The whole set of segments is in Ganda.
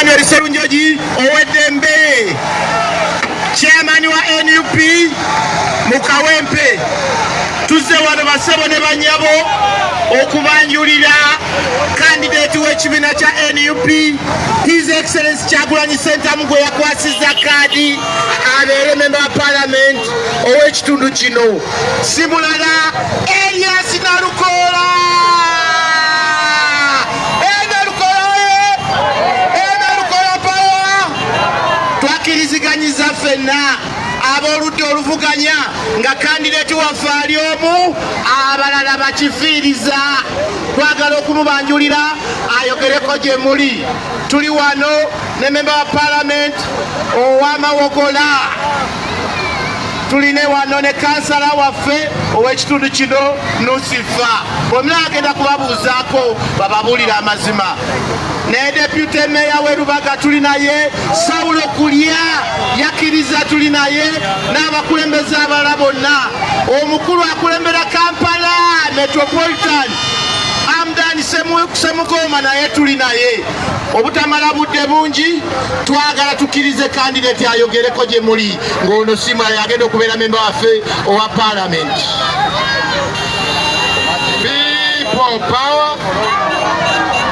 Emmanuel Serunjoji Owedembe, chairman wa NUP Mukawempe. Tuzze wano basebo ne banyabo okubanjulira candidate w'ekibiina kya NUP His Excellency Kyagulanyi Ssentamu gwe yakwasizza kaadi abeere member wa parliament ow'ekitundu kino si mulala Elias Nalukoola. Twakiriziganyiza ffenna ab'oludda oluvuganya nga kandidate waffe ali omu, abalala bakifiiriza. Twagala okumubanjulira ayogereko gye muli. Tuli wano ne member wa parliament ow'Amawogola, tuline wano ne kansala waffe ow'ekitundu kino Nusifa. Bwemula agenda kubabuuzaako bababuulira amazima. Ne deputy mayor w'e Lubaga tuli naye, Saulo Kulya yakkiriza tuli naye, n'abakulembeze abalala bonna. Omukulu akulembera Kampala Metropolitan Hamdan Semugoma naye tuli naye. Obutamala budde bungi, twagala tukkirize candidate ayogereko gye muli ng'ono simula yagenda okubeera member waffe owa parliament. People power,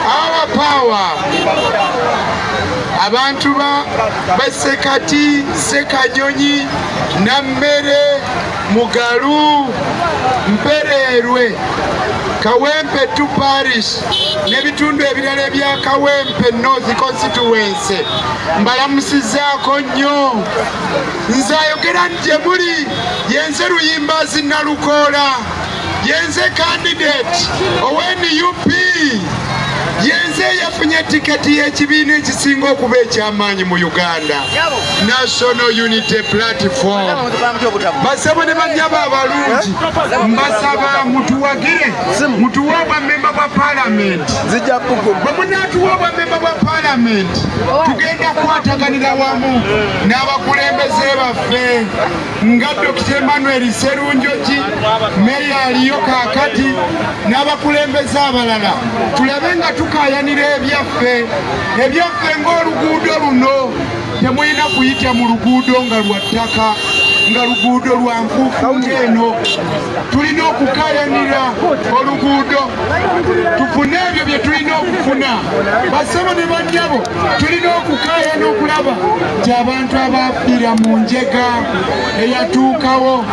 our power. Abantu Basekati, Sekanyonyi, Nammere, Mugalu, Mpererwe, Kawempe 2 parish n'ebitundu ebirala ebya Kawempe North constituency mbalamusizaako nnyo. Nze ayogera gye muli yenze Luyimbazi Nalukoola, yenze candidate owa-NUP, yenze yafunye tiketi y'ekibiina ekisinga okuba eky'amaanyi mu Uganda, National Unity Platform. Basabo ne bannyabo abalungi, mbasaba mutuwagire, mutuwe obwamemba bwa parliament. Bwe munaatuwa obwamemba bwa parliament, tugenda kukwataganira wamu n'abakulembeze baffe nga Dr. Emmanuel Serunjoji, meya aliyo kaakati, n'abakulembeze abalala, tulabe nga tukayanira ebyaffe ng'oluguudo luno. Temulina kuyita mu luguudo nga lwa ttaka, nga luguudo lwa nfuufu ng'eno. Tulina okukayanira oluguudo tufune ebyo bye tulina okufuna. Basebo ne bannyabo, tulina okukayana okulaba nti abantu abaafiira mu njega eyatuukawo,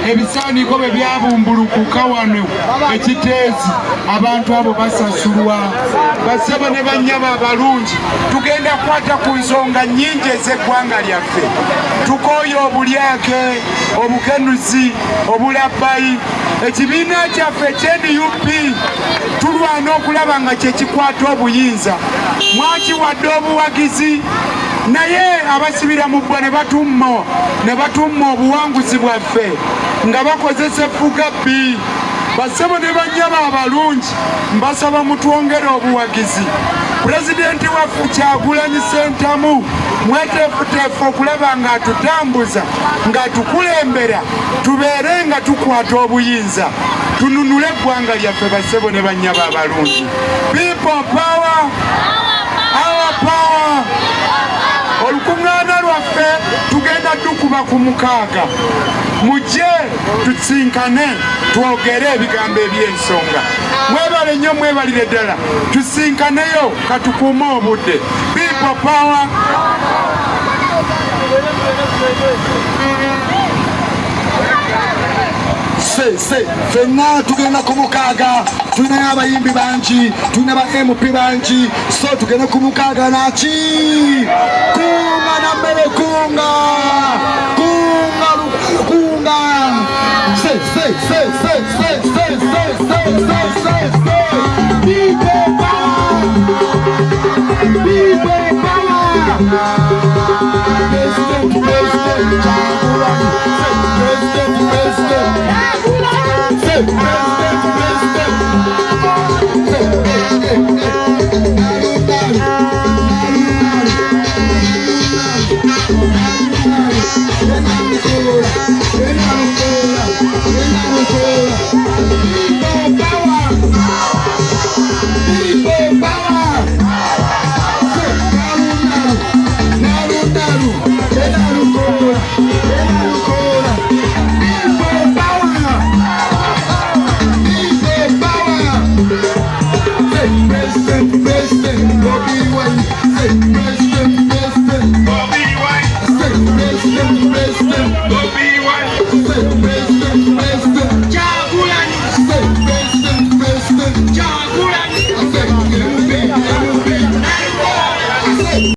ebisaaniko bwe byabumbulukuka wano ekiteezi, abantu abo basasulwa. Basebo ne bannyabo abalungi, tugenda kukwata ku nsonga nnyingi ez'eggwanga lyaffe. Tukooye obulyake, obukenuzi, obulabbayi. Ekibiina kyaffe eky'NUP tulwana okulaba nga kye kikwata obuyinza. Mwakiwadde obuwagizi, naye abasibira mu bbwa ne batumma obuwanguzi bwaffe nga bakozesa effuga bbi. Basebo ne bannyabo abalungi, mbasaba mutwongere obuwagizi. Pulezidenti waffe Kyagulanyi Ssentamu mweteefuteefu okulaba ng'atutambuza, ng'atukulembera, tubeere nga tukwata obuyinza, tununule eggwanga lyaffe. Basebo ne bannyabo abalungi. People power, our power. Olukuŋŋaana lwaffe tugenda tukuba ku 6. Mujje tusinkane twogere ebigambo eby'ensonga. Mwebale nnyo, mwebalire ddala, tusinkaneyo katukuume obudde. People power. Ffenna tugenda ku 6. Tulina abayimbi bangi, tulina ba MP bangi, so tugenda ku 6 naki kunga na mbere kunga Hey,